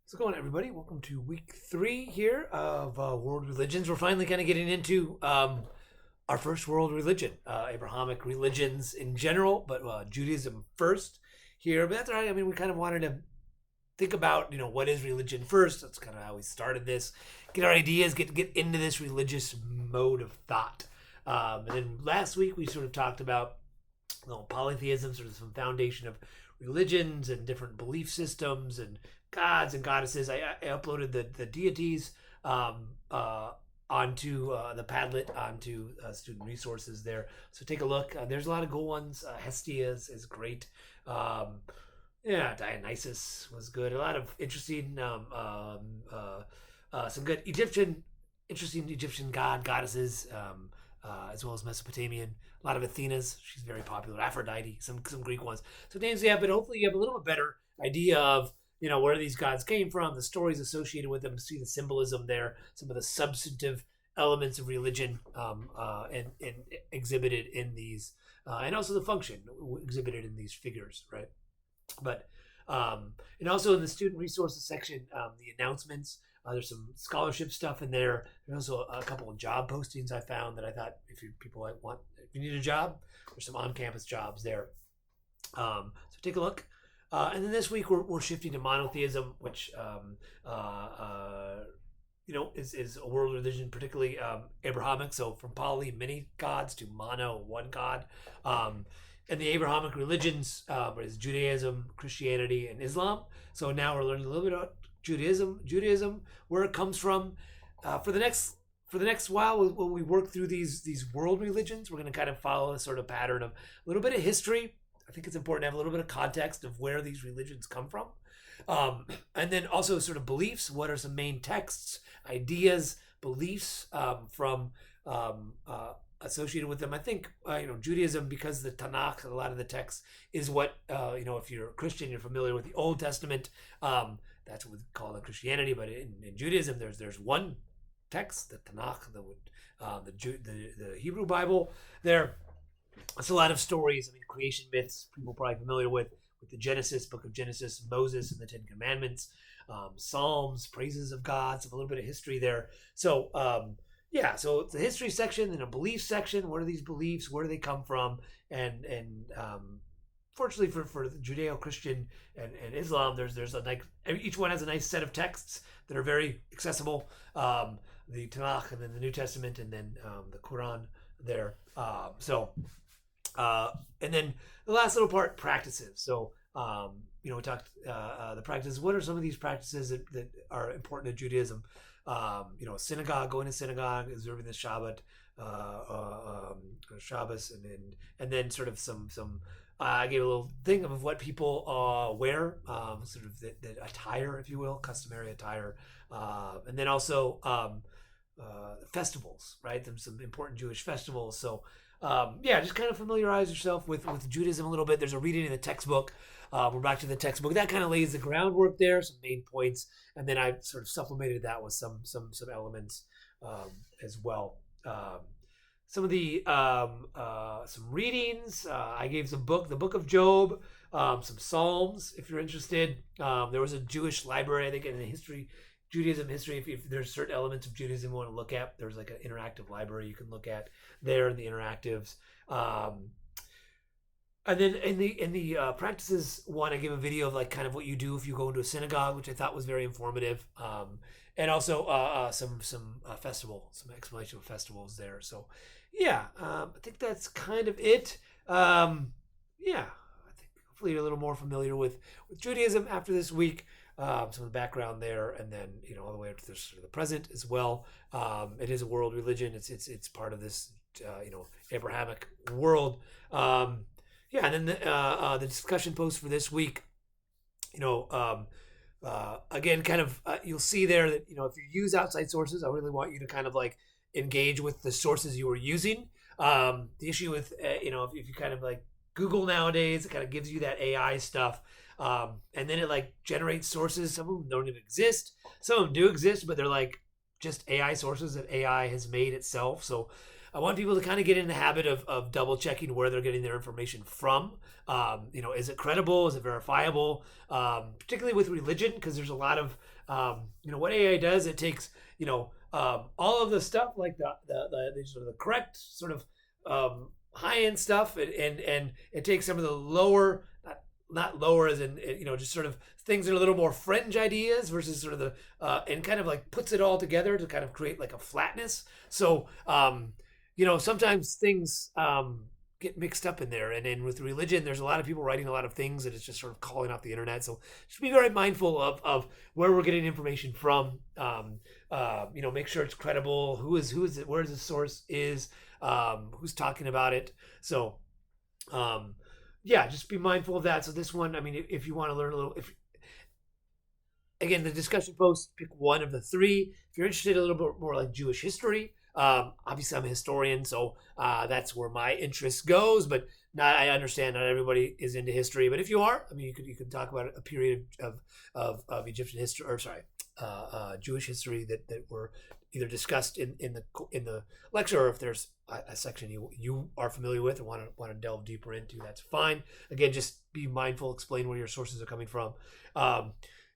How's it going, everybody? Welcome to week 3 here of World Religions. We're finally kind of getting into our first world religion, Abrahamic religions in general, but Judaism first here. But that's all right. I mean, we kind of wanted to think about, what is religion first. That's kind of how we started this. Get our ideas, get into this religious mode of thought. And then last week we sort of talked about polytheism, sort of some foundation of religions and different belief systems and gods and goddesses. I uploaded the deities onto the Padlet, onto student resources there. So take a look. There's a lot of cool ones. Hestia is great. Dionysus was good. A lot of interesting, some good interesting Egyptian goddesses, as well as Mesopotamian. A lot of Athenas. She's very popular. Aphrodite. Some Greek ones. So names we have, but hopefully you have a little bit better idea of where these gods came from, the stories associated with them, see the symbolism there, some of the substantive elements of religion and exhibited in these, and also the function exhibited in these figures, right? But and also in the student resources section, the announcements. There's some scholarship stuff in there. There's also a couple of job postings I found that I thought if you need a job, there's some on-campus jobs there. So take a look. And then this week we're shifting to monotheism, which is a world religion, particularly Abrahamic. So from poly, many gods, to mono, one god. And the Abrahamic religions is Judaism, Christianity, and Islam. So now we're learning a little bit about Judaism, where it comes from. For the next while, when we work through these world religions, we're going to kind of follow a sort of pattern of a little bit of history. I think it's important to have a little bit of context of where these religions come from. And then also sort of beliefs. What are some main texts, ideas, beliefs from associated with them? I think, Judaism, because the Tanakh, a lot of the text is what, if you're a Christian, you're familiar with the Old Testament. That's what we call it Christianity. But in Judaism, there's one text, the Tanakh, the Hebrew Bible there. It's a lot of stories. I mean, creation myths, people are probably familiar with the Genesis, book of Genesis, Moses and the Ten Commandments, Psalms, praises of God, so a little bit of history there. So, so it's a history section and a belief section. What are these beliefs? Where do they come from? And fortunately for the Judeo-Christian and Islam, there's each one has a nice set of texts that are very accessible. The Tanakh, and then the New Testament, and then the Quran there. And then the last little part, practices. So, we talked the practices. What are some of these practices that are important to Judaism? Synagogue, going to synagogue, observing the Shabbat, Shabbos, and then sort of some. I gave a little thing of what people wear, sort of the attire, if you will, customary attire, and then also festivals, right? There's some important Jewish festivals. So, just kind of familiarize yourself with Judaism a little bit. There's a reading in the textbook. We're back to the textbook. That kind of lays the groundwork there, some main points, and then I sort of supplemented that with some elements as well. Some of the some readings. I gave the book of Job, some Psalms, if you're interested. There was a Jewish library, I think, in the Judaism history. If there's certain elements of Judaism you want to look at, there's like an interactive library you can look at there in the interactives. And then in the practices one, I gave a video of like kind of what you do if you go into a synagogue, which I thought was very informative. And also some festivals, some explanation of festivals there. So I think that's kind of it. I think hopefully you're a little more familiar with Judaism after this week. Some of the background there, and then all the way up to the present as well. It is a world religion. It's part of this Abrahamic world. And then the discussion post for this week. Again, kind of you'll see there that if you use outside sources, I really want you to kind of like engage with the sources you are using. The issue with if you kind of like Google nowadays, it kind of gives you that AI stuff. And then it like generates sources. Some of them don't even exist. Some of them do exist, but they're like just AI sources that AI has made itself. So I want people to kind of get in the habit of double checking where they're getting their information from. Is it credible? Is it verifiable? Particularly with religion, because there's a lot of, what AI does. It takes, all of the stuff like the sort of the correct sort of high end stuff, and it takes some of the lower, not lower as in, just sort of things that are a little more fringe ideas versus sort of the and kind of like puts it all together to kind of create like a flatness. So sometimes things get mixed up in there, and then with religion there's a lot of people writing a lot of things that it's just sort of calling off the internet. So just be very mindful of where we're getting information from. Make sure it's credible. Who is it, where the source is, who's talking about it. So just be mindful of that. So this one, I mean, if you want to learn a little, if again, the discussion post, pick one of the three. If you're interested in a little bit more like Jewish history, obviously I'm a historian, so that's where my interest goes. But I understand not everybody is into history. But if you are, I mean, you could talk about a period of Egyptian history, or sorry, Jewish history that were either discussed in the lecture, or if there's a section you are familiar with and want to delve deeper into, that's fine. Again, just be mindful, explain where your sources are coming from.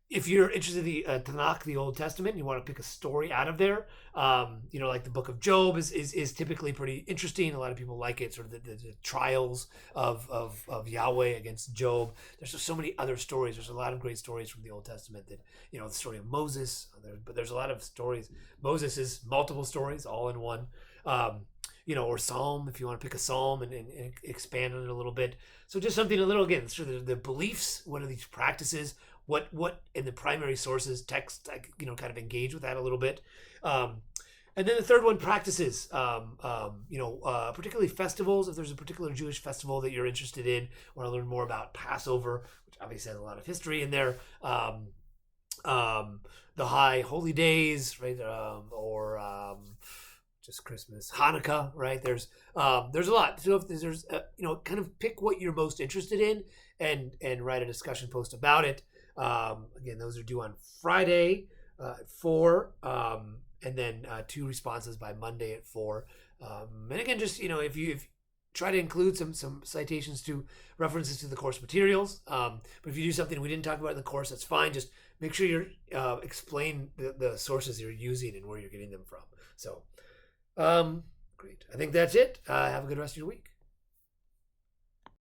If you're interested in the Tanakh, the Old Testament, and you want to pick a story out of there, like the Book of Job is typically pretty interesting. A lot of people like it, sort of the trials of Yahweh against Job. There's just so many other stories. There's a lot of great stories from the Old Testament that, the story of Moses, but there's a lot of stories. Moses is multiple stories all in one. Or Psalm, if you want to pick a Psalm and expand on it a little bit. So just something a little, again, sort of the beliefs, what are these practices, what in the primary sources, text, kind of engage with that a little bit. And then the third one, practices, particularly festivals. If there's a particular Jewish festival that you're interested in, want to learn more about Passover, which obviously has a lot of history in there. The high holy days, right? Or just Christmas, Hanukkah, right? There's a lot. So if there's kind of pick what you're most interested in and write a discussion post about it. Again, those are due on Friday at 4, and then 2 responses by Monday at 4. And again, just if you try to include some citations to references to the course materials. But if you do something we didn't talk about in the course, that's fine. Just make sure you explain the sources you're using and where you're getting them from. So, great. I think that's it. Have a good rest of your week.